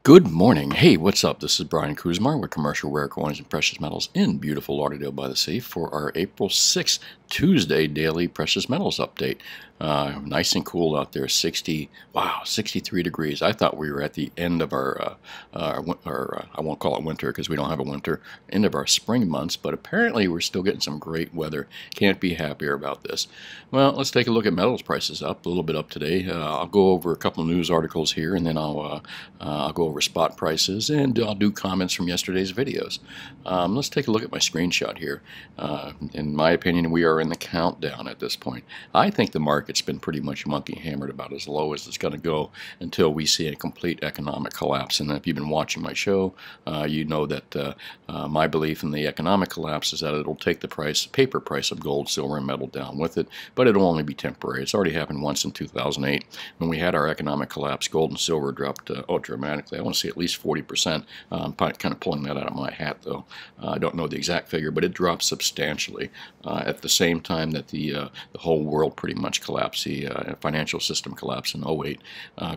Good morning. Hey, what's up? This is Brian Kuzmar with Commercial Rare Coins and Precious Metals in beautiful Lauderdale by the Sea for our April 6th, Tuesday daily precious metals update. Nice and cool out there, 63 degrees. I thought we were at the end of our I won't call it winter because we don't have a winter, end of our spring months, but apparently we're still getting some great weather. Can't be happier about this. Well, let's take a look at metals prices up, a little bit up today. I'll go over a couple of news articles here, and then I'll go over spot prices, and I'll do comments from yesterday's videos. Let's take a look at my screenshot here. In my opinion, we are in the countdown at this point. I think the market's been pretty much monkey hammered about as low as it's going to go until we see a complete economic collapse. And if you've been watching my show, you know that my belief in the economic collapse is that it'll take the paper price of gold, silver, and metal down with it, but it'll only be temporary. It's already happened once in 2008 when we had our economic collapse. Gold and silver dropped dramatically. I want to see at least 40%. I'm kind of pulling that out of my hat, though. I don't know the exact figure, but it dropped substantially at the same time that the whole world pretty much collapsed. The financial system collapsed in '08.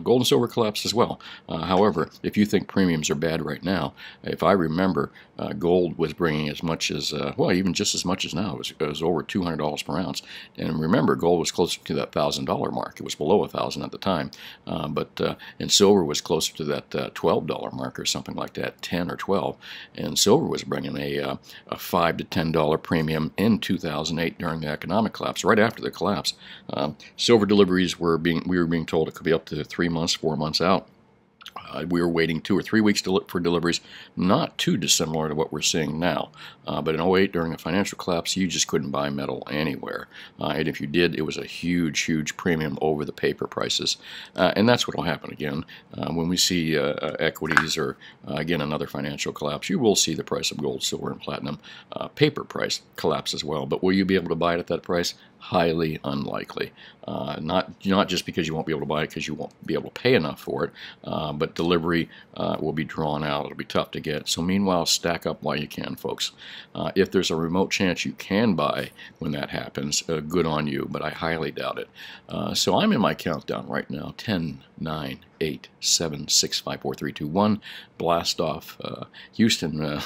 Gold and silver collapsed as well. However, if you think premiums are bad right now, if I remember, gold was bringing as much as, well, even just as much as now. It was over $200 per ounce. And remember, gold was closer to that $1,000 mark. It was below $1,000 at the time. And silver was closer to that $12 mark or something like that, 10 or 12. And silver was bringing a $5 to $10 premium in 2008 during the economic collapse. Right after the collapse, silver deliveries we were being told it could be up to 3 months, 4 months out. We were waiting 2 or 3 weeks for deliveries, not too dissimilar to what we're seeing now. But in '08, during the financial collapse, you just couldn't buy metal anywhere. And if you did, it was a huge, huge premium over the paper prices. And that's what will happen again. When we see equities or, again, another financial collapse, you will see the price of gold, silver, and platinum paper price collapse as well. But will you be able to buy it at that price? Highly unlikely. Not just because you won't be able to buy it because you won't be able to pay enough for it, but delivery will be drawn out. It'll be tough to get. So meanwhile, stack up while you can, folks. If there's a remote chance you can buy when that happens, good on you, but I highly doubt it. So I'm in my countdown right now. 10, 9, 8, 7, 6, 5, 4, 3, 2, 1. Blast off. Houston,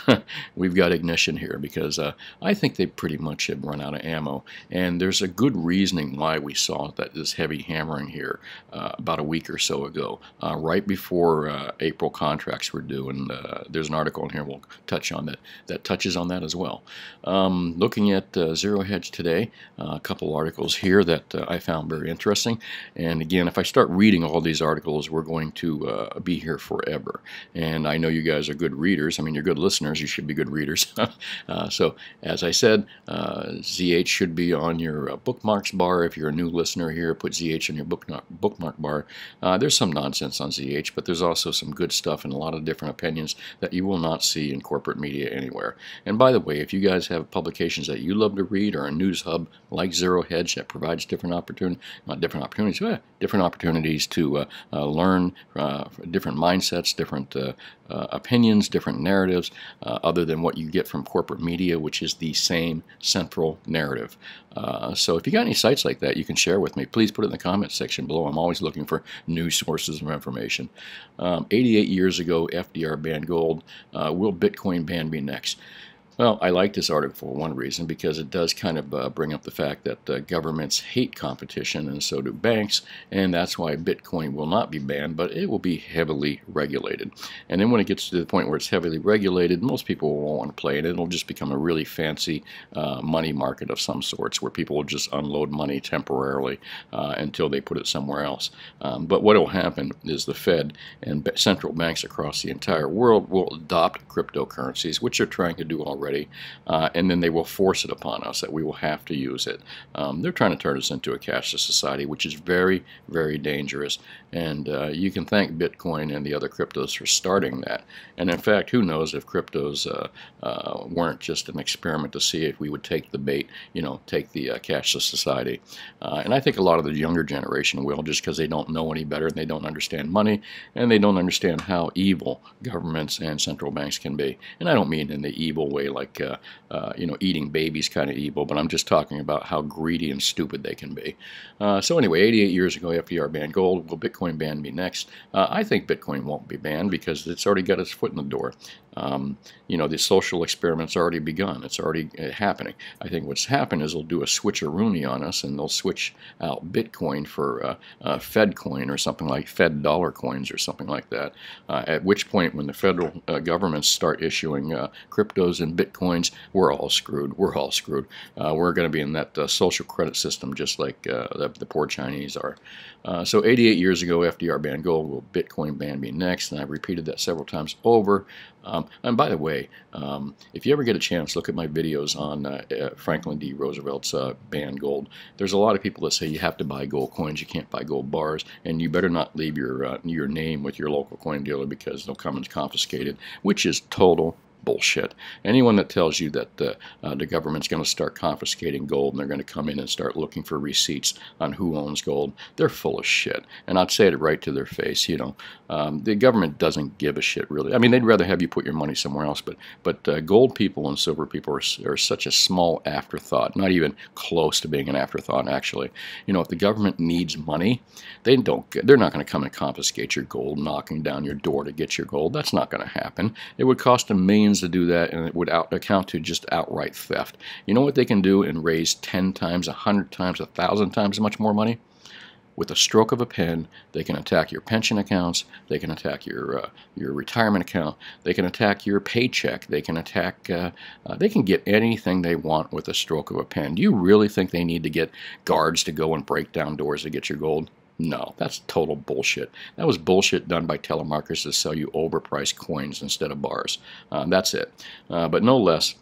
we've got ignition here because I think they pretty much have run out of ammo. And there's a good reasoning why we saw this heavy hammering here about a week or so ago, right before April contracts were due. And there's an article in here we'll touch on that touches on that as well. Looking at Zero Hedge today, a couple articles here that I found very interesting. And again, if I start reading all these articles, we're going to be here forever. And I know you guys are good readers. I mean, you're good listeners. You should be good readers. So, as I said, ZH should be on your bookmarks bar. If you're a new listener here, put ZH on your bookmark bar. There's some nonsense on ZH, but there's also some good stuff and a lot of different opinions that you will not see in corporate media anywhere. And by the way, if you guys have publications that you love to read or a news hub like Zero Hedge that provides different opportunities to learn different mindsets, different opinions, different narratives, other than what you get from corporate media, which is the same central narrative. So if you got any sites like that you can share with me, please put it in the comments section below. I'm always looking for new sources of information. 88 years ago, FDR banned gold. Will Bitcoin ban be next? Well, I like this article for one reason, because it does kind of bring up the fact that governments hate competition, and so do banks, and that's why Bitcoin will not be banned, but it will be heavily regulated. And then when it gets to the point where it's heavily regulated, most people won't want to play it. It'll just become a really fancy money market of some sorts, where people will just unload money temporarily until they put it somewhere else. But what will happen is the Fed and central banks across the entire world will adopt cryptocurrencies, which they're trying to do already. And then they will force it upon us that we will have to use it. They're trying to turn us into a cashless society, which is very, very dangerous. And you can thank Bitcoin and the other cryptos for starting that. And in fact, who knows if cryptos weren't just an experiment to see if we would take the bait, take the cashless society. And I think a lot of the younger generation will, just because they don't know any better and they don't understand money and they don't understand how evil governments and central banks can be. And I don't mean in the evil way like eating babies kind of evil, but I'm just talking about how greedy and stupid they can be. So anyway, 88 years ago, FDR banned gold. Will Bitcoin ban me next? I think Bitcoin won't be banned because it's already got its foot in the door. The social experiment's already begun. It's already happening. I think what's happened is they'll do a switcheroony on us, and they'll switch out Bitcoin for Fed coin or something like Fed dollar coins or something like that. At which point, when the federal governments start issuing cryptos and Bitcoins, we're all screwed. We're all screwed. We're going to be in that social credit system just like the poor Chinese are. So 88 years ago, FDR banned gold. Will Bitcoin ban me next? And I've repeated that several times over. And by the way, if you ever get a chance, look at my videos on Franklin D. Roosevelt's banned gold. There's a lot of people that say you have to buy gold coins, you can't buy gold bars, and you better not leave your name with your local coin dealer because they'll come and confiscate it, which is total bullshit. Anyone that tells you that the government's going to start confiscating gold and they're going to come in and start looking for receipts on who owns gold, they're full of shit. And I'd say it right to their face. The government doesn't give a shit, really. I mean, they'd rather have you put your money somewhere else, but gold people and silver people are such a small afterthought, not even close to being an afterthought, actually. If the government needs money, they're not going to come and confiscate your gold, knocking down your door to get your gold. That's not going to happen. It would cost them millions to do that, and it would account to just outright theft. You know what they can do and raise 10 times, 100 times, 1,000 times as much more money? With a stroke of a pen, they can attack your pension accounts, they can attack your retirement account, they can attack your paycheck, they can attack, they can get anything they want with a stroke of a pen. Do you really think they need to get guards to go and break down doors to get your gold? No, that's total bullshit. That was bullshit done by telemarketers to sell you overpriced coins instead of bars. That's it. But no less,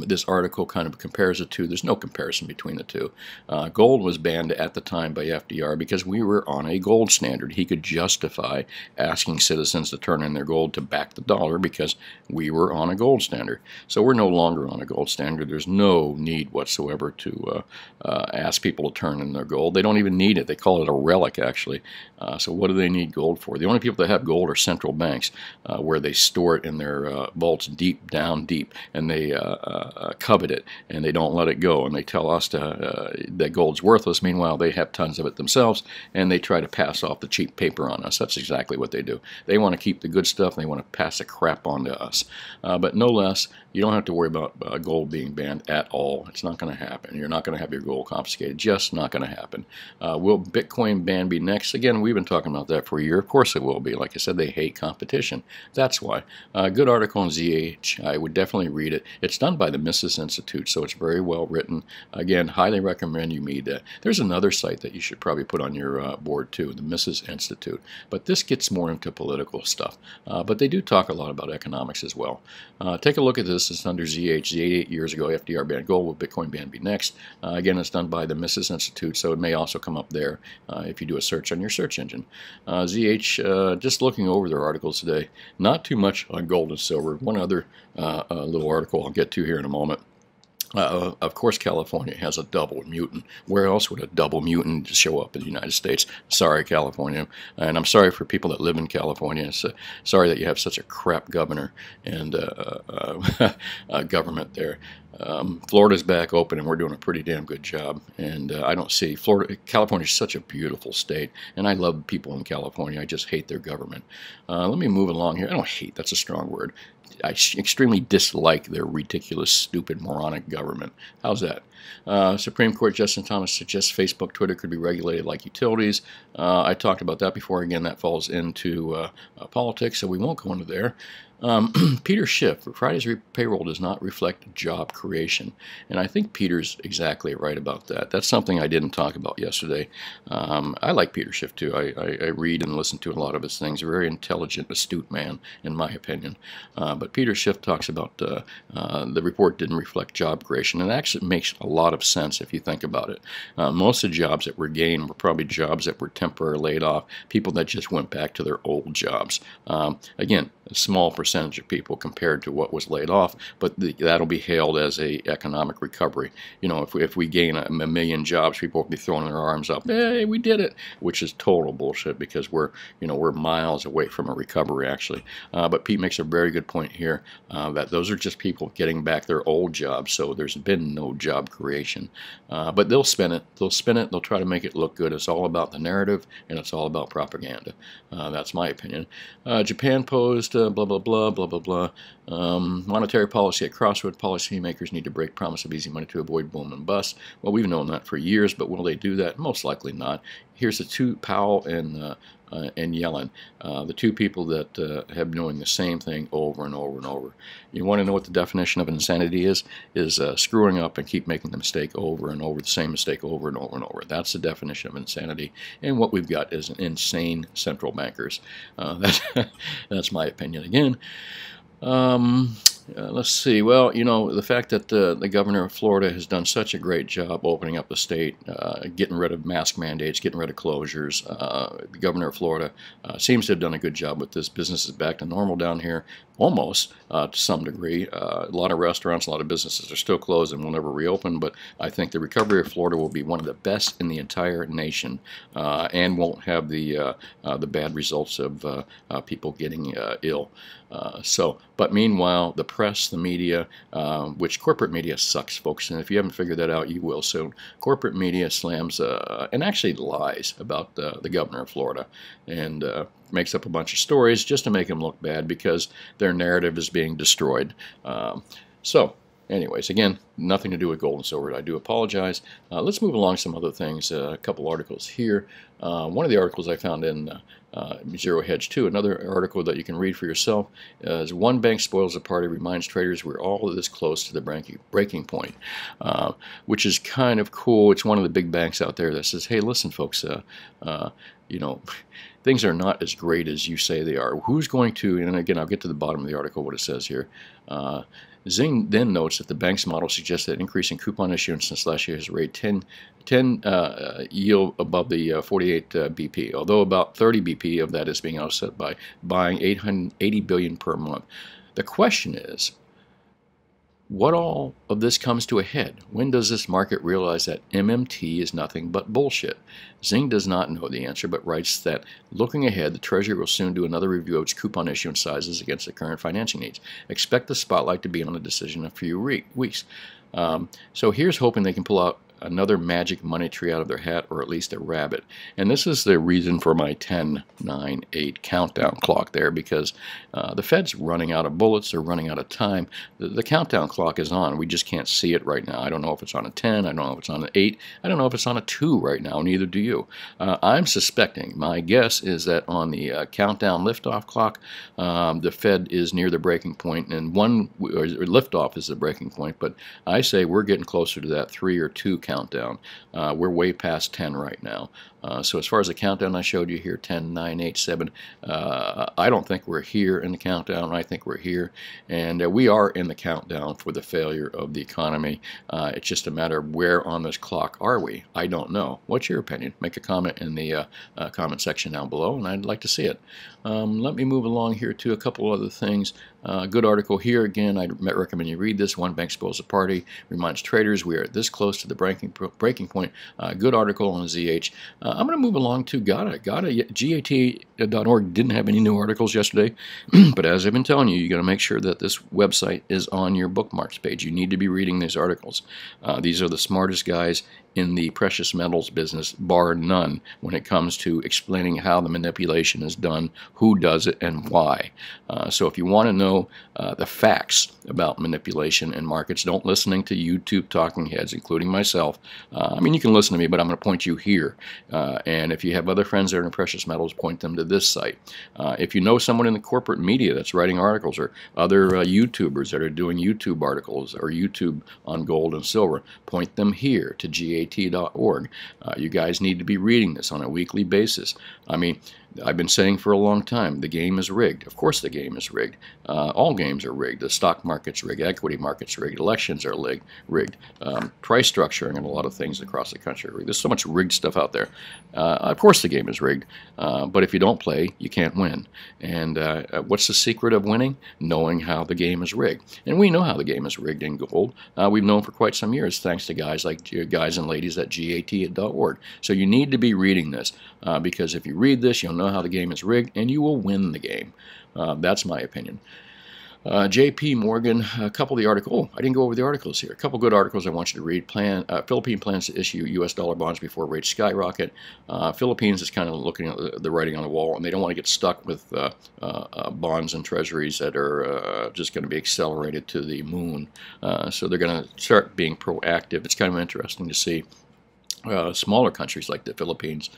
this article kind of compares the two. There's no comparison between the two. Gold was banned at the time by FDR because we were on a gold standard. He could justify asking citizens to turn in their gold to back the dollar because we were on a gold standard. So we're no longer on a gold standard. There's no need whatsoever to ask people to turn in their gold. They don't even need it. They call it a relic, actually. So what do they need gold for? The only people that have gold are central banks, where they store it in their vaults deep down deep, and they covet it, and they don't let it go, and they tell us that gold's worthless. Meanwhile, they have tons of it themselves, and they try to pass off the cheap paper on us. That's exactly what they do. They want to keep the good stuff, and they want to pass the crap on to us. But no less, you don't have to worry about gold being banned at all. It's not going to happen. You're not going to have your gold confiscated. Just not going to happen. Will Bitcoin ban be next? Again, we've been talking about that for a year. Of course it will be. Like I said, they hate competition. That's why. Good article on ZH. I would definitely read it. It's done by the Mises Institute, so it's very well written. Again, highly recommend you read that. There's another site that you should probably put on your board too, the Mises Institute. But this gets more into political stuff. But they do talk a lot about economics as well. Take a look at this. It's under ZH. 88 years ago, FDR banned gold. Will Bitcoin ban be next? Again, it's done by the Mises Institute, so it may also come up there if you do a search on your search engine. ZH, just looking over their articles today, not too much on gold and silver. One other little article I'll get to here in a moment. Of course, California has a double mutant. Where else would a double mutant show up in the United States? Sorry, California. And I'm sorry for people that live in California. Sorry that you have such a crap governor and government there. Florida's back open, and we're doing a pretty damn good job. And I don't see California is such a beautiful state, and I love people in California. I just hate their government. Let me move along here. I don't hate. That's a strong word. I extremely dislike their ridiculous, stupid, moronic government. How's that? Supreme Court Justice Thomas suggests Facebook, Twitter could be regulated like utilities. I talked about that before. Again, that falls into politics, so we won't go into there. Peter Schiff, Friday's payroll does not reflect job creation. And I think Peter's exactly right about that. That's something I didn't talk about yesterday. I like Peter Schiff, too. I read and listen to a lot of his things. A very intelligent, astute man, in my opinion. But Peter Schiff talks about the report didn't reflect job creation. And it actually makes a lot of sense if you think about it. Most of the jobs that were gained were probably jobs that were temporarily laid off, people that just went back to their old jobs. Again, a small percentage of people compared to what was laid off, but that'll be hailed as a economic recovery. You know, if we gain a million jobs, people will be throwing their arms up, hey, we did it, which is total bullshit, because we're miles away from a recovery, actually. But Pete makes a very good point here, that those are just people getting back their old jobs, so there's been no job creation. But they'll spin it. They'll try to make it look good. It's all about the narrative, and it's all about propaganda. That's my opinion. Japan posed blah, blah, blah, blah, blah, blah. Monetary policy at crossroad. Policymakers need to break promise of easy money to avoid boom and bust. Well, we've known that for years, but will they do that? Most likely not. Here's the two, Powell and Yellen, the two people that have been doing the same thing over and over and over. You want to know what the definition of insanity is screwing up and keep making the mistake over and over, the same mistake over and over and over. That's the definition of insanity. And what we've got is insane central bankers. That's my opinion again. Let's see. Well, you know, the fact that the governor of Florida has done such a great job opening up the state, getting rid of mask mandates, getting rid of closures. The governor of Florida seems to have done a good job with this. Business is back to normal down here, almost to some degree. A lot of restaurants, a lot of businesses are still closed and will never reopen, but I think the recovery of Florida will be one of the best in the entire nation, and won't have the bad results of people getting ill. But meanwhile, the press, the media, which corporate media sucks, folks, and if you haven't figured that out, you will soon. Corporate media slams and actually lies about the governor of Florida, and makes up a bunch of stories just to make him look bad because their narrative is being destroyed. Anyways, again, nothing to do with gold and silver. I do apologize. Let's move along some other things. A couple articles here. One of the articles I found in Zero Hedge 2, another article that you can read for yourself, is one bank spoils the party, reminds traders we're all this close to the breaking point, which is kind of cool. It's one of the big banks out there that says, hey, listen, folks, you know, things are not as great as you say they are. Who's going to, and again, I'll get to the bottom of the article, what it says here. Zing then notes that the bank's model suggests that increase in coupon issuance since last year has rate 10 yield above the 48 BP, although about 30 BP of that is being offset by buying 880 billion per month. The question is, what all of this comes to a head? When does this market realize that MMT is nothing but bullshit? Zing does not know the answer, but writes that looking ahead, the Treasury will soon do another review of its coupon issuance sizes against the current financing needs. Expect the spotlight to be on the decision in a few weeks. So here's hoping they can pull out another magic money tree out of their hat, or at least a rabbit. And this is the reason for my 10, 9, 8 countdown clock there, because the Fed's running out of bullets, they're running out of time. The countdown clock is on. We just can't see it right now. I don't know if it's on a 10, I don't know if it's on an 8, I don't know if it's on a 2 right now, neither do you. I'm suspecting, my guess is that on the countdown liftoff clock, the Fed is near the breaking point, and liftoff is the breaking point, but I say we're getting closer to that 3 or 2 countdown. We're way past 10 right now. So as far as the countdown I showed you here, 10, 9, 8, 7, I don't think we're here in the countdown. I think we're here. And we are in the countdown for the failure of the economy. It's just a matter of where on this clock are we. I don't know. What's your opinion? Make a comment in the comment section down below, and I'd like to see it. Let me move along here to a couple other things. Good article here. Again, I recommend you read this. One bank spoils the party, reminds traders we are this close to the breaking point. Good article on ZH. I'm going to move along to GATA. GAT.org didn't have any new articles yesterday, but as I've been telling you, you got to make sure that this website is on your bookmarks page. You need to be reading these articles. These are the smartest guys in the precious metals business, bar none, when it comes to explaining how the manipulation is done, who does it, and why. So if you want to know the facts about manipulation in markets, don't listening to YouTube talking heads, including myself. I mean, you can listen to me, but I'm going to point you here. And if you have other friends that are in precious metals, point them to this site. If you know someone in the corporate media that's writing articles, or other YouTubers that are doing YouTube articles or YouTube on gold and silver, point them here to GAT.org. You guys need to be reading this on a weekly basis. I mean, I've been saying for a long time, the game is rigged. Of course the game is rigged. All games are rigged. The stock market's rigged. Equity market's rigged. Elections are rigged. Price structuring and a lot of things across the country are rigged. There's so much rigged stuff out there. Of course the game is rigged. But if you don't play, you can't win. And what's the secret of winning? Knowing how the game is rigged. And we know how the game is rigged in gold. We've known for quite some years, thanks to guys and ladies at GAT.org. So you need to be reading this, because if you read this, you'll know how the game is rigged, and you will win the game. That's my opinion. J.P. Morgan, a couple of the articles. Oh, I didn't go over the articles here. A couple good articles I want you to read. Philippine plans to issue U.S. dollar bonds before rates skyrocket. Philippines is kind of looking at the writing on the wall, and they don't want to get stuck with bonds and treasuries that are just going to be accelerated to the moon. So they're going to start being proactive. It's kind of interesting to see smaller countries like the Philippines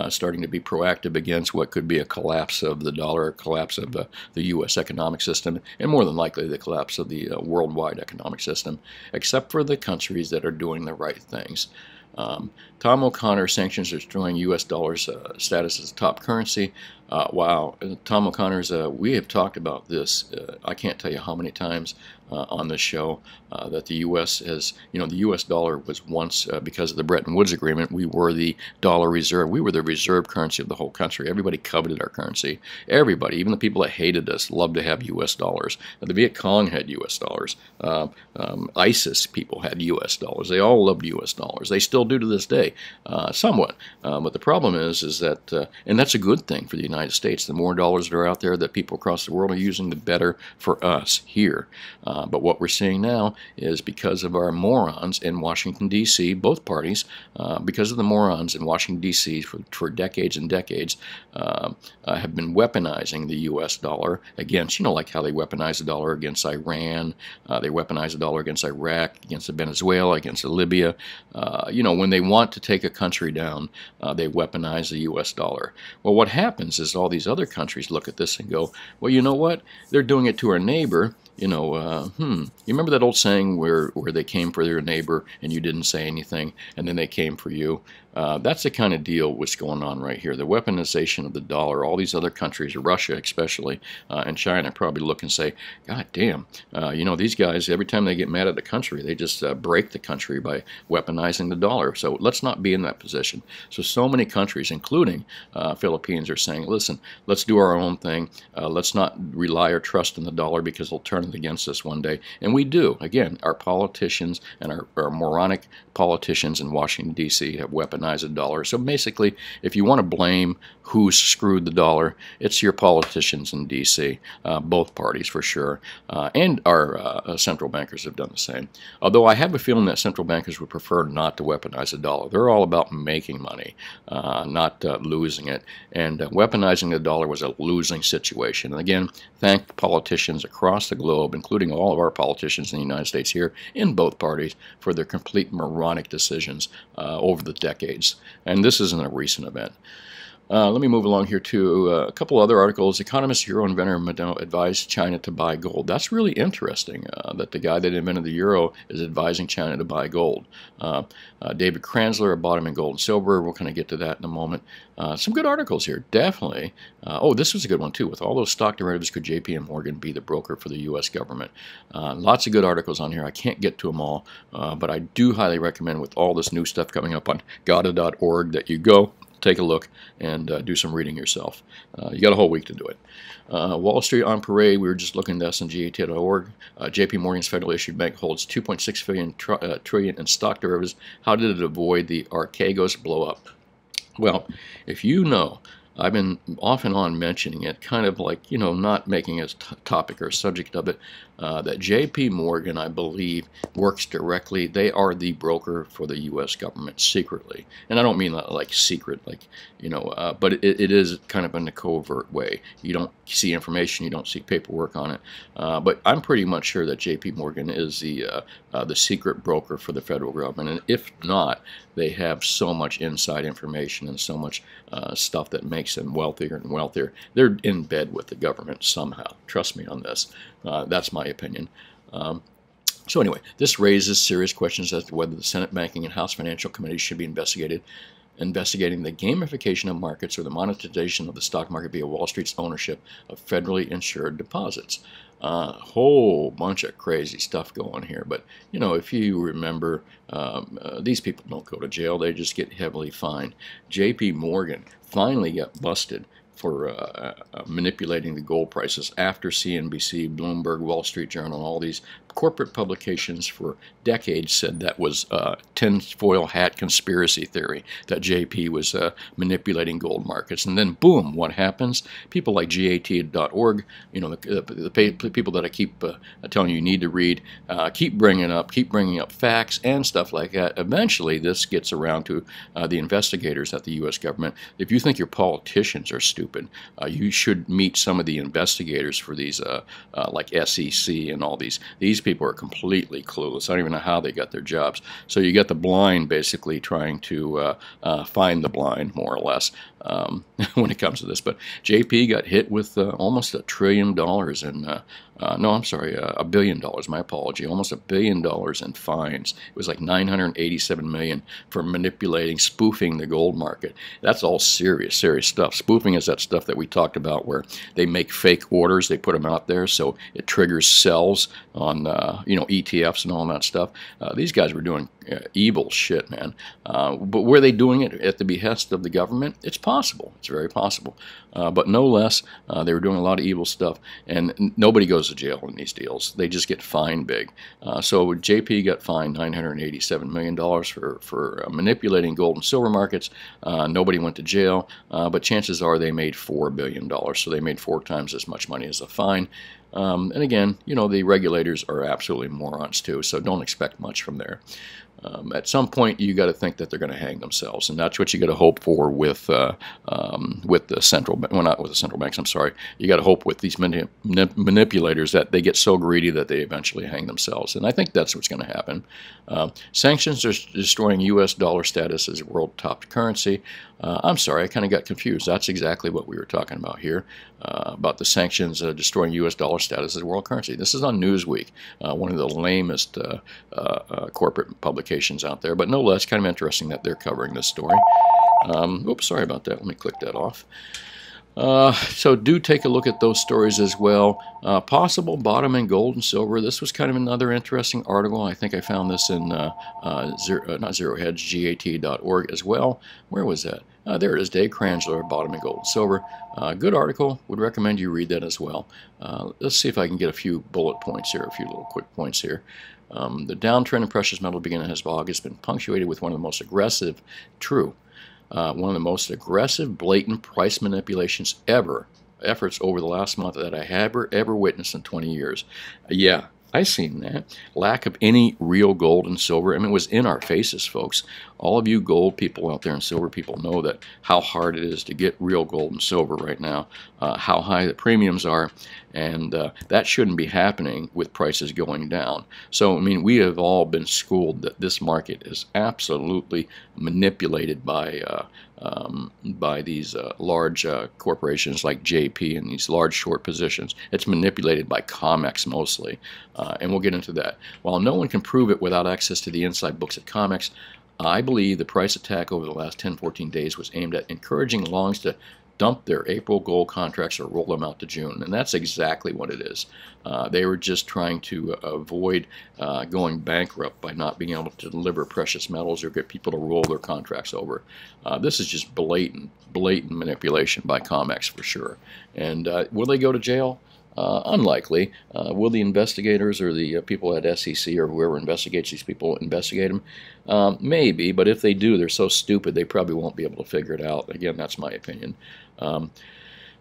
starting to be proactive against what could be a collapse of the dollar, a collapse of the U.S. economic system, and more than likely the collapse of the worldwide economic system, except for the countries that are doing the right things. Tom O'Connor, sanctions are destroying U.S. dollar's status as a top currency. Wow, Tom O'Connor's, we have talked about this, I can't tell you how many times on this show, that the U.S. has, the U.S. dollar was once, because of the Bretton Woods Agreement, we were the dollar reserve. We were the reserve currency of the whole country. Everybody coveted our currency. Everybody, even the people that hated us, loved to have U.S. dollars. The Viet Cong had U.S. dollars. ISIS people had U.S. dollars. They all loved U.S. dollars. They still do to this day, somewhat. But the problem is that, and that's a good thing for the United States. The more dollars that are out there that people across the world are using, the better for us here. But what we're seeing now is because of our morons in Washington, D.C., both parties, because of the morons in Washington, D.C. for decades and decades, have been weaponizing the U.S. dollar against, like how they weaponized the dollar against Iran, they weaponized the dollar against Iraq, against Venezuela, against Libya. When they want to take a country down, they weaponize the U.S. dollar. Well, what happens is all these other countries look at this and go, well, you know what? They're doing it to our neighbor. You remember that old saying where they came for their neighbor and you didn't say anything, and then they came for you? That's the kind of deal what's going on right here. The weaponization of the dollar. All these other countries, Russia especially, and China, probably look and say, God damn, these guys, every time they get mad at a country, they just break the country by weaponizing the dollar. So let's not be in that position. So many countries, including Philippines, are saying, listen, let's do our own thing. Let's not rely or trust in the dollar because they'll turn it against us one day. And we do. Again, our politicians and our moronic politicians in Washington, D.C. have weaponized the dollar. So basically, if you want to blame who's screwed the dollar, it's your politicians in D.C., both parties for sure, and our central bankers have done the same. Although I have a feeling that central bankers would prefer not to weaponize the dollar. They're all about making money, not losing it. And weaponizing the dollar was a losing situation. And again, thank politicians across the globe, including all of our politicians in the United States here, in both parties, for their complete moronic decisions over the decades. And this isn't a recent event. Let me move along here to a couple other articles. Economist, euro inventor Madeno advised China to buy gold. That's really interesting, that the guy that invented the euro is advising China to buy gold. David Kranzler, a bottom in gold and silver. We'll kind of get to that in a moment. Some good articles here, definitely. Oh, this was a good one, too. With all those stock derivatives, could J.P. Morgan be the broker for the U.S. government? Lots of good articles on here. I can't get to them all, but I do highly recommend, with all this new stuff coming up on gada.org, that you go, take a look, and do some reading yourself. You got a whole week to do it. Wall Street on parade. We were just looking at SNGAT.org. J.P. Morgan's federally issued bank holds $2.6 trillion in stock derivatives. How did it avoid the Archegos blow up? Well, if you know, I've been off and on mentioning it, kind of like, not making a topic or a subject of it, that J.P. Morgan, I believe, works directly. They are the broker for the U.S. government secretly. And I don't mean like secret, like, but it is kind of in a covert way. You don't see information, you don't see paperwork on it. But I'm pretty much sure that J.P. Morgan is the secret broker for the federal government. And if not, they have so much inside information and so much stuff that makes them wealthier and wealthier. They're in bed with the government somehow. Trust me on this. That's my opinion. So anyway, this raises serious questions as to whether the Senate Banking and House Financial Committees should be investigated investigating the gamification of markets or the monetization of the stock market via Wall Street's ownership of federally insured deposits. Whole bunch of crazy stuff going here, but you know, if you remember, these people don't go to jail, they just get heavily fined. JP Morgan finally got busted for manipulating the gold prices after CNBC, Bloomberg, Wall Street Journal, all these corporate publications for decades said that was tinfoil hat conspiracy theory, that JP was manipulating gold markets. And then boom, what happens? People like GAT.org, you know, the people that I keep telling you need to read, keep bringing up facts and stuff like that. Eventually this gets around to the investigators at the U.S. government. If you think your politicians are stupid, you should meet some of the investigators for these like SEC and all these people are completely clueless. I don't even know how they got their jobs. So you got the blind basically trying to find the blind, more or less, when it comes to this. But JP got hit with almost $1 trillion in no, I'm sorry, $1 billion, my apology, almost $1 billion in fines. It was like $987 million for manipulating, spoofing the gold market. That's all serious stuff. Spoofing is that stuff that we talked about where they make fake orders, they put them out there so it triggers sells on you know, ETFs and all that stuff. These guys were doing evil shit, man. But were they doing it at the behest of the government? It's possible. It's very possible. But no less, they were doing a lot of evil stuff, and nobody goes to jail in these deals. They just get fined big. So JP got fined $987 million for manipulating gold and silver markets. Nobody went to jail, but chances are they made $4 billion. So they made 4 times as much money as the fine. And again, you know, the regulators are absolutely morons too, so don't expect much from there. At some point, you got to think that they're going to hang themselves, and that's what you got to hope for with the central, well, not with the central banks. I'm sorry. You got to hope with these manipulators that they get so greedy that they eventually hang themselves, and I think that's what's going to happen. Sanctions are destroying U.S. dollar status as world top currency. I'm sorry, I kind of got confused. That's exactly what we were talking about here, about the sanctions destroying U.S. dollar status as world currency. This is on Newsweek, one of the lamest corporate publications out there, but no less kind of interesting that they're covering this story. Oops, sorry about that. Let me click that off. So do take a look at those stories as well. Possible bottom in gold and silver. This was kind of another interesting article. I think I found this in not Zero Hedge, GAT.org as well. Where was that? There it is, Dave Krangler, bottom in gold and silver. Good article. Would recommend you read that as well. Let's see if I can get a few bullet points here, a few little quick points here. The downtrend in precious metal beginning as of August has been punctuated with one of the most aggressive, one of the most aggressive, blatant price manipulations efforts over the last month that I have ever witnessed in 20 years. Yeah, I seen that. Lack of any real gold and silver. I mean, it was in our faces, folks. All of you gold people out there and silver people know that how hard it is to get real gold and silver right now, how high the premiums are, and that shouldn't be happening with prices going down. So, I mean, we have all been schooled that this market is absolutely manipulated by these large corporations like JP and these large short positions. It's manipulated by COMEX mostly, and we'll get into that. While no one can prove it without access to the inside books at COMEX, I believe the price attack over the last 10-14 days was aimed at encouraging longs to dump their April gold contracts or roll them out to June, and that's exactly what it is. They were just trying to avoid going bankrupt by not being able to deliver precious metals or get people to roll their contracts over. This is just blatant manipulation by COMEX for sure. And will they go to jail? Unlikely. Will the investigators or the people at SEC or whoever investigates these people investigate them? Maybe, but if they do, they're so stupid they probably won't be able to figure it out. Again, that's my opinion.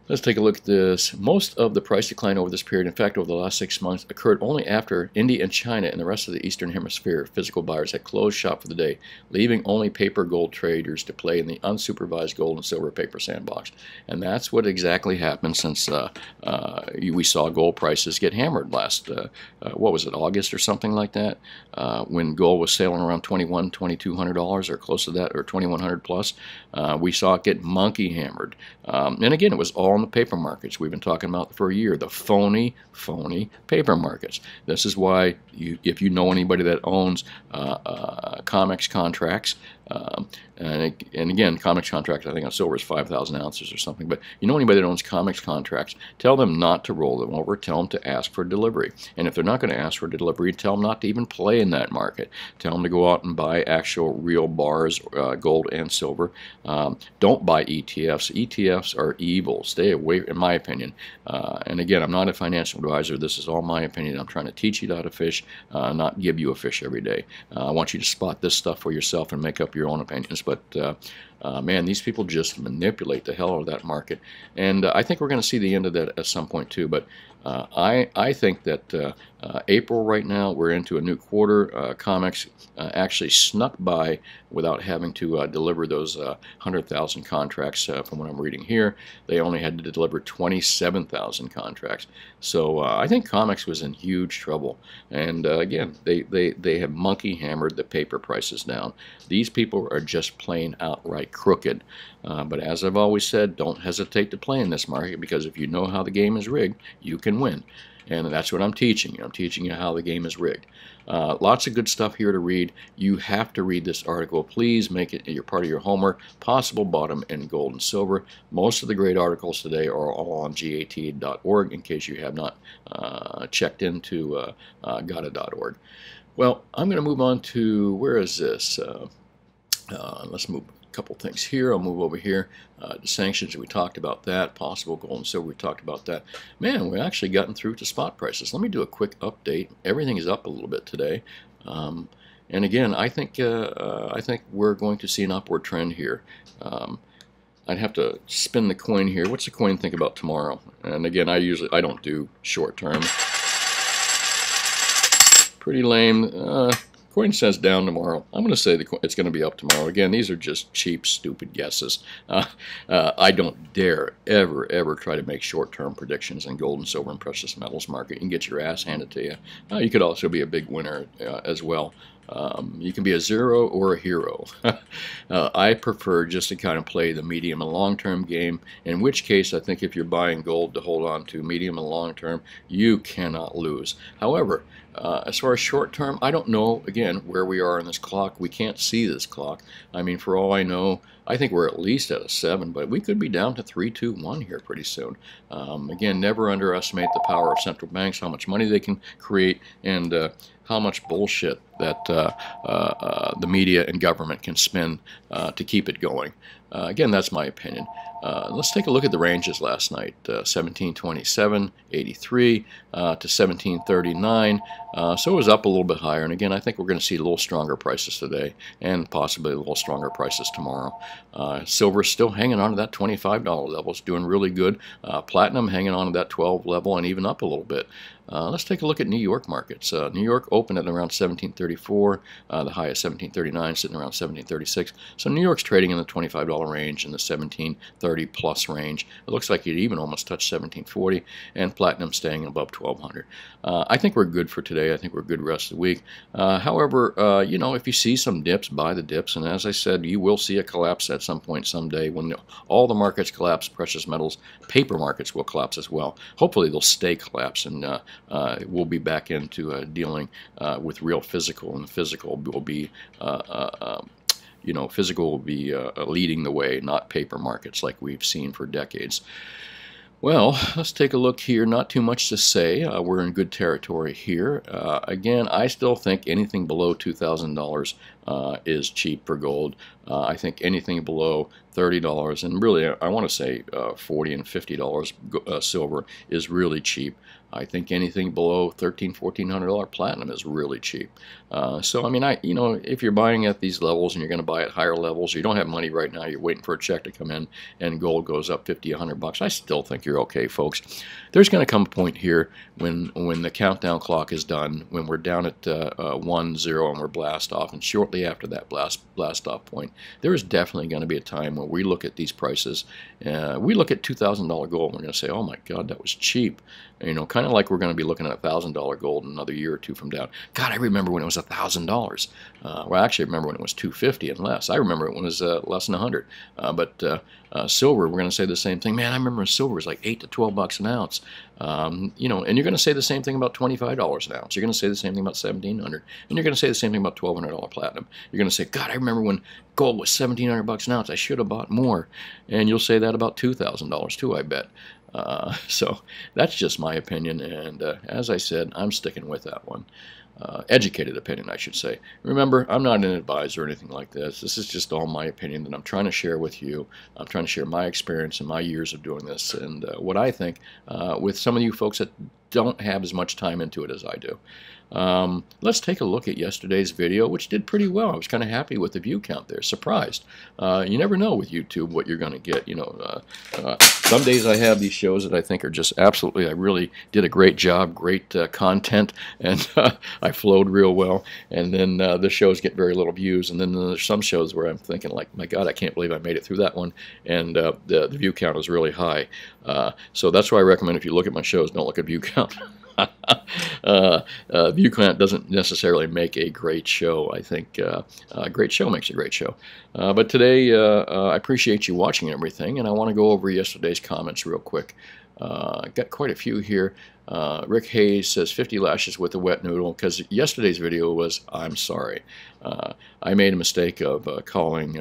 Let's take a look at this. Most of the price decline over this period, in fact over the last 6 months, occurred only after India and China and the rest of the Eastern Hemisphere physical buyers had closed shop for the day, leaving only paper gold traders to play in the unsupervised gold and silver paper sandbox. And that's what exactly happened since we saw gold prices get hammered last, what was it, August or something like that, when gold was sailing around $2,100, $2,200 or close to that, or $2,100 plus. We saw it get monkey hammered. And again, it was all in the paper markets. We've been talking about for a year, the phony paper markets. This is why, if you know anybody that owns COMEX contracts, And again, COMEX contract, I think on silver is 5,000 ounces or something. But you know anybody that owns COMEX contracts, tell them not to roll them over. Tell them to ask for delivery. And if they're not going to ask for delivery, tell them not to even play in that market. Tell them to go out and buy actual real bars, gold and silver. Don't buy ETFs. ETFs are evil. Stay away, in my opinion. And again, I'm not a financial advisor. This is all my opinion. I'm trying to teach you how to fish, not give you a fish every day. I want you to spot this stuff for yourself and make up your own opinions. But man, these people just manipulate the hell out of that market. And I think we're going to see the end of that at some point too. But I think that April right now, we're into a new quarter. COMEX actually snuck by without having to deliver those 100,000 contracts from what I'm reading here. They only had to deliver 27,000 contracts. So I think COMEX was in huge trouble. And again, they have monkey hammered the paper prices down. These people are just plain outright crooked. But as I've always said, don't hesitate to play in this market, because if you know how the game is rigged, you can win. And that's what I'm teaching you. I'm teaching you how the game is rigged. Lots of good stuff here to read. You have to read this article. Please make it your part of your homework. Possible bottom in gold and silver. Most of the great articles today are all on gat.org, in case you have not checked into gata.org. Well, I'm going to move on to, where is this? Let's move a couple things here. I'll move over here. The sanctions, we talked about that. Possible gold and silver, we talked about that. Man, we actually gotten through to spot prices. Let me do a quick update. Everything is up a little bit today. And again, I think we're going to see an upward trend here. I'd have to spin the coin here. What's the coin think about tomorrow? And again, I don't do short term. Pretty lame. Coin says down tomorrow. I'm going to say it's going to be up tomorrow. Again, these are just cheap, stupid guesses. I don't dare ever try to make short-term predictions in gold and silver and precious metals market. You can get your ass handed to you. You could also be a big winner as well. You can be a zero or a hero. I prefer just to kind of play the medium and long-term game, in which case I think if you're buying gold to hold on to medium and long-term, you cannot lose. However, as far as short-term, I don't know, again, where we are in this clock. We can't see this clock. I mean, for all I know, I think we're at least at a 7, but we could be down to 3, 2, 1 here pretty soon. Again, never underestimate the power of central banks, how much money they can create, and how much bullshit that the media and government can spend to keep it going. Again, that's my opinion. Let's take a look at the ranges last night. 1727, 83 to 1739. So it was up a little bit higher. And again, I think we're going to see a little stronger prices today, and possibly a little stronger prices tomorrow. Silver still hanging on to that $25 level. It's doing really good. Platinum hanging on to that 12 level and even up a little bit. Let's take a look at New York markets. New York opened at around 1734, the high is 1739, sitting around 1736. So New York's trading in the $25 range, in the 1730 plus range. It looks like it even almost touched 1740, and platinum staying above 1200. I think we're good for today. I think we're good rest of the week. However, you know, if you see some dips, buy the dips. And as I said, you will see a collapse at some point someday. When all the markets collapse, precious metals, paper markets will collapse as well. Hopefully they'll stay collapsed, and we'll be back into dealing with real physical, and the physical will be you know, physical will be leading the way, not paper markets like we've seen for decades. Well, let's take a look here. Not too much to say. We're in good territory here. Again, I still think anything below $2,000 is cheap for gold. I think anything below $30, and really I want to say $40 and $50 silver is really cheap. I think anything below $1,300, $1,400 platinum is really cheap. So I mean, you know, if you're buying at these levels and you're going to buy at higher levels, you don't have money right now, you're waiting for a check to come in, and gold goes up 50, 100 bucks. I still think you're okay, folks. There's going to come a point here when the countdown clock is done, when we're down at 1, 0, and we're blast off, and shortly after that blast off point, there is definitely going to be a time when we look at these prices. We look at $2,000 gold, and we're going to say, oh my God, that was cheap. You know, kind of like we're going to be looking at $1,000 gold another year or two from down. God, I remember when it was $1,000. Well, actually, I remember when it was $250 and less. I remember it when it was less than 100. But silver, we're going to say the same thing. Man, I remember silver was like $8 to $12 an ounce. You know, and you're going to say the same thing about $25 an ounce. You're going to say the same thing about $1,700, and you're going to say the same thing about $1,200 platinum. You're going to say, God, I remember when gold was $1,700 an ounce. I should have bought more. And you'll say that about $2,000 too, I bet. So that's just my opinion, and as I said, I'm sticking with that one. Educated opinion, I should say. Remember, I'm not an advisor or anything like this. This is just all my opinion that I'm trying to share with you. I'm trying to share my experience and my years of doing this, and what I think with some of you folks that don't have as much time into it as I do. Let's take a look at yesterday's video, which did pretty well. I was kind of happy with the view count there. Surprised. You never know with YouTube what you're going to get. You know, some days I have these shows that I think are just absolutely, I really did a great job, great content, and I flowed real well. And then the shows get very little views. And then there's some shows where I'm thinking like, my God, I can't believe I made it through that one. And the view count is really high. So that's why I recommend if you look at my shows, don't look at view count. View count doesn't necessarily make a great show. I think a great show makes a great show. But today, I appreciate you watching everything, and I want to go over yesterday's comments real quick. I got quite a few here. Rick Hayes says 50 lashes with a wet noodle, because yesterday's video was I'm sorry. I made a mistake of calling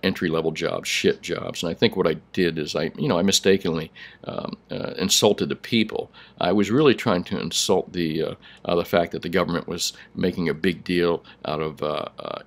entry-level jobs shit jobs, and I think what I did is I mistakenly insulted the people. I was really trying to insult the fact that the government was making a big deal out of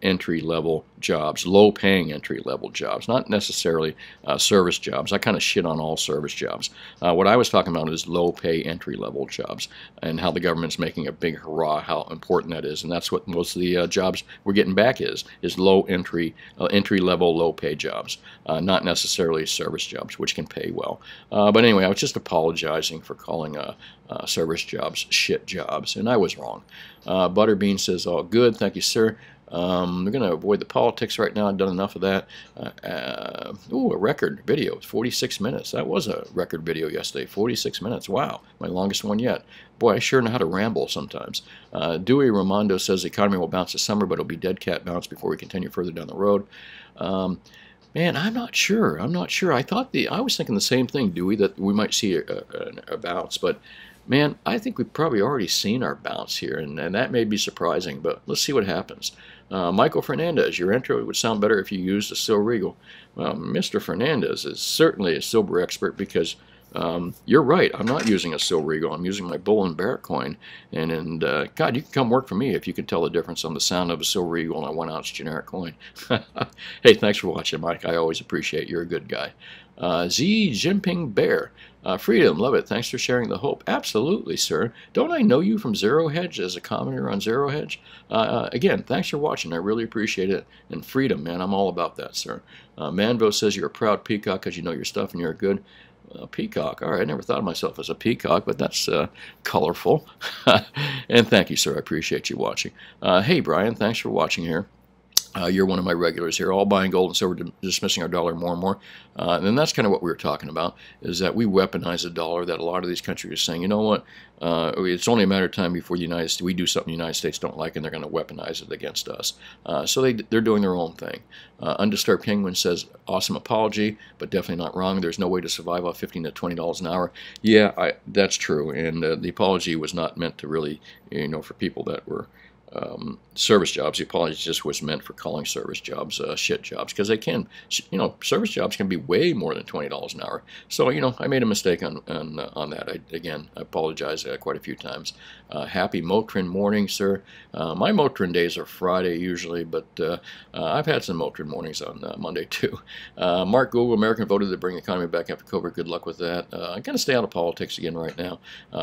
entry-level jobs, low-paying entry-level jobs, not necessarily service jobs. I kind of shit on all service jobs. What I was talking about is low-pay entry-level jobs, and how the government's making a big hurrah, how important that is, and that's what most of the jobs we're getting back is low entry-level, low-pay jobs, not necessarily service jobs, which can pay well. But anyway, I was just apologizing for calling service jobs shit jobs, and I was wrong. Butterbean says, all good, thank you, sir. We're going to avoid the politics right now. I've done enough of that. Ooh, a record video, 46 minutes. That was a record video yesterday, 46 minutes. Wow, my longest one yet. Boy, I sure know how to ramble sometimes. Dewey Ramondo says the economy will bounce this summer, but it'll be dead cat bounce before we continue further down the road. Man, I'm not sure. I'm not sure. I was thinking the same thing, Dewey, that we might see a bounce, but man, I think we've probably already seen our bounce here, and that may be surprising, but let's see what happens. Michael Fernandez, your intro would sound better if you used a silver eagle. Well, Mr. Fernandez is certainly a silver expert, because you're right, I'm not using a silver eagle. I'm using my bull and bear coin, and God, you can come work for me if you can tell the difference on the sound of a silver eagle and a 1 ounce generic coin. Hey, thanks for watching, Mike. I always appreciate it. You're a good guy. Z Jinping Bear. Freedom, love it. Thanks for sharing the hope. Absolutely, sir. Don't I know you from Zero Hedge as a commenter on Zero Hedge? Again, thanks for watching. I really appreciate it. And freedom, man, I'm all about that, sir. Manvo says you're a proud peacock because you know your stuff and you're good. Peacock. All right, I never thought of myself as a peacock, but that's colorful. And thank you, sir. I appreciate you watching. Hey, Brian, thanks for watching here. You're one of my regulars here, all buying gold and silver, dismissing our dollar more and more. And that's kind of what we were talking about, is that we weaponize the dollar, that a lot of these countries are saying, you know what, it's only a matter of time before we do something the United States don't like, and they're going to weaponize it against us. So they're doing their own thing. Undisturbed Penguin says, awesome apology, but definitely not wrong. There's no way to survive off $15 to $20 an hour. Yeah, that's true. And the apology was not meant to really, for people that were service jobs. The apology just was meant for calling service jobs shit jobs, because they can, service jobs can be way more than $20 an hour. So, I made a mistake on that. I apologize quite a few times. Happy Motrin morning, sir. My Motrin days are Friday usually, but I've had some Motrin mornings on Monday too. Mark Google, American voted to bring the economy back after COVID. Good luck with that. I'm going to stay out of politics again right now,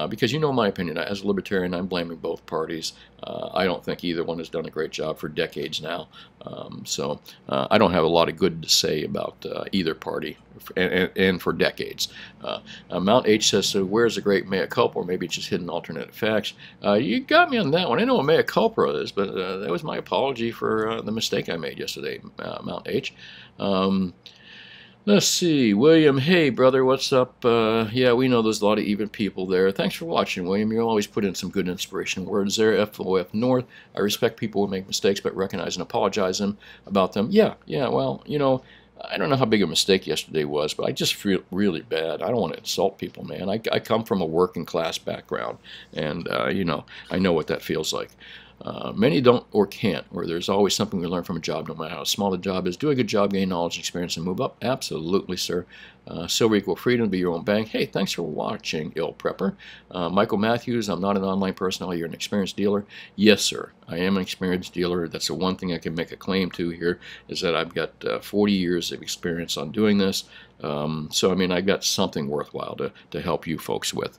because my opinion. As a libertarian, I'm blaming both parties. I don't think either one has done a great job for decades now. So I don't have a lot of good to say about either party, and for decades. Mount H says, so where's the great mea culpa, or maybe it's just hidden alternate facts? You got me on that one. I know what mea culpa is, but that was my apology for the mistake I made yesterday, Mount H. Let's see, William. Hey, brother, what's up? Yeah, we know there's a lot of even people there. Thanks for watching, William. You always put in some good inspirational words there. FOF North. I respect people who make mistakes, but recognize and apologize about them. Yeah, well, I don't know how big a mistake yesterday was, but I just feel really bad. I don't want to insult people, man. I come from a working class background, and, I know what that feels like. Many don't or can't, or there's always something we learn from a job, no matter how small the job is. Do a good job, gain knowledge and experience, and move up. Absolutely, sir. Silver equal freedom, be your own bank. Hey, thanks for watching, Ill Prepper. Michael Matthews, I'm not an online personality. You're an experienced dealer. Yes, sir. I am an experienced dealer. That's the one thing I can make a claim to here, is that I've got 40 years of experience on doing this. So, I mean, I've got something worthwhile to help you folks with.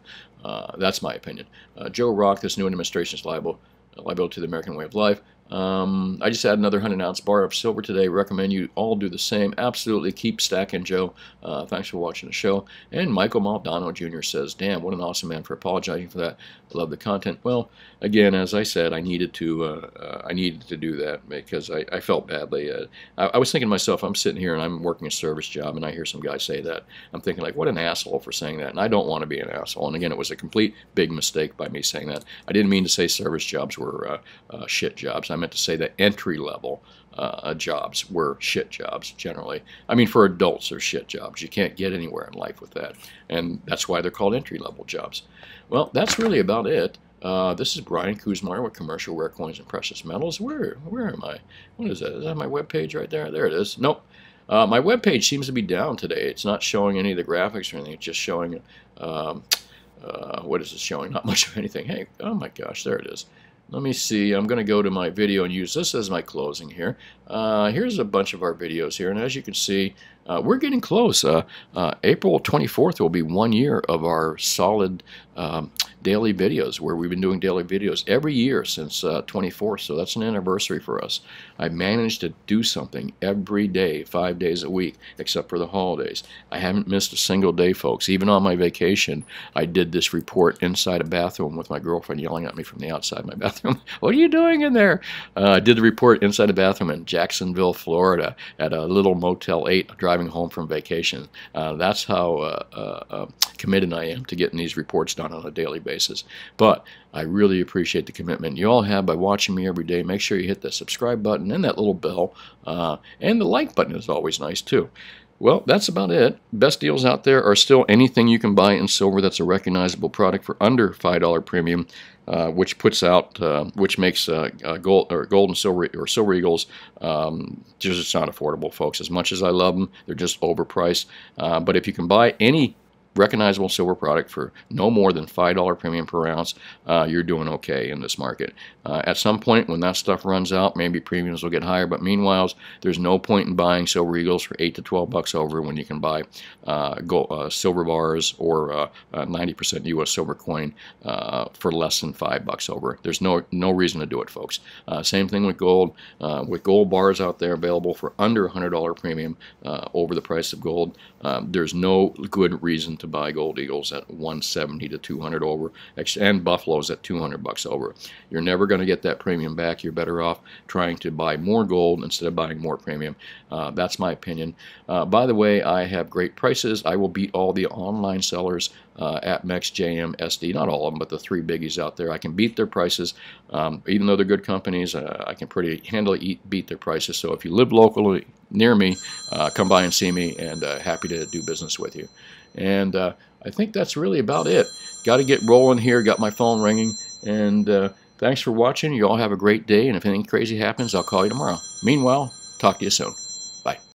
That's my opinion. Joe Rock, this new administration is liability to the American way of life. I just had another 100-ounce bar of silver today. Recommend you all do the same. Absolutely keep stacking, Joe. Thanks for watching the show. And Michael Maldonado Jr. says, damn, what an awesome man for apologizing for that. I love the content. Well, again, as I said, I needed to do that because I felt badly. I was thinking to myself, I'm sitting here and I'm working a service job, and I hear some guy say that. I'm thinking, like, what an asshole for saying that. And I don't want to be an asshole. And again, it was a complete big mistake by me saying that. I didn't mean to say service jobs were shit jobs. I meant to say that entry-level jobs were shit jobs, generally. I mean, for adults, they're shit jobs. You can't get anywhere in life with that. And that's why they're called entry-level jobs. Well, that's really about it. This is Brian Kuzmar with Commercial Rare Coins and Precious Metals. Where am I? What is that? Is that my webpage right there? There it is. Nope. My webpage seems to be down today. It's not showing any of the graphics or anything. It's just showing, what is it showing? Not much of anything. Hey, oh my gosh, there it is. Let me see. I'm going to go to my video and use this as my closing here. Here's a bunch of our videos here, and as you can see, we're getting close. April 24th will be 1 year of our solid daily videos, where we've been doing daily videos every year since 24, so that's an anniversary for us. I managed to do something every day, 5 days a week, except for the holidays. I haven't missed a single day, folks. Even on my vacation, I did this report inside a bathroom with my girlfriend yelling at me from the outside my bathroom. What are you doing in there? I did the report inside the bathroom in Jacksonville, Florida, at a little Motel 8, driving home from vacation. That's how committed I am to getting these reports done on a daily basis. But I really appreciate the commitment you all have by watching me every day. Make sure you hit that subscribe button and that little bell. And the like button is always nice too. Well, that's about it. Best deals out there are still anything you can buy in silver that's a recognizable product for under $5 premium, which puts out, which makes gold and silver or silver eagles just not affordable, folks. As much as I love them, they're just overpriced. But if you can buy any recognizable silver product for no more than $5 premium per ounce, you're doing okay in this market. At some point when that stuff runs out, maybe premiums will get higher, but meanwhile, there's no point in buying silver eagles for 8 to 12 bucks over when you can buy silver bars or 90% US silver coin for less than 5 bucks over. There's no reason to do it, folks. Same thing with gold. With gold bars out there available for under $100 premium over the price of gold, there's no good reason to buy gold eagles at 170 to 200 over, and buffaloes at 200 bucks over. You're never going to get that premium back. You're better off trying to buy more gold instead of buying more premium. That's my opinion. By the way, I have great prices. I will beat all the online sellers at MEX, JM, SD, not all of them, but the three biggies out there. I can beat their prices. Even though they're good companies, I can pretty handily beat their prices. So if you live locally near me, come by and see me, and happy to do business with you. And I think that's really about it. Got to get rolling here. Got my phone ringing. And thanks for watching. You all have a great day. And if anything crazy happens, I'll call you tomorrow. Meanwhile, talk to you soon. Bye.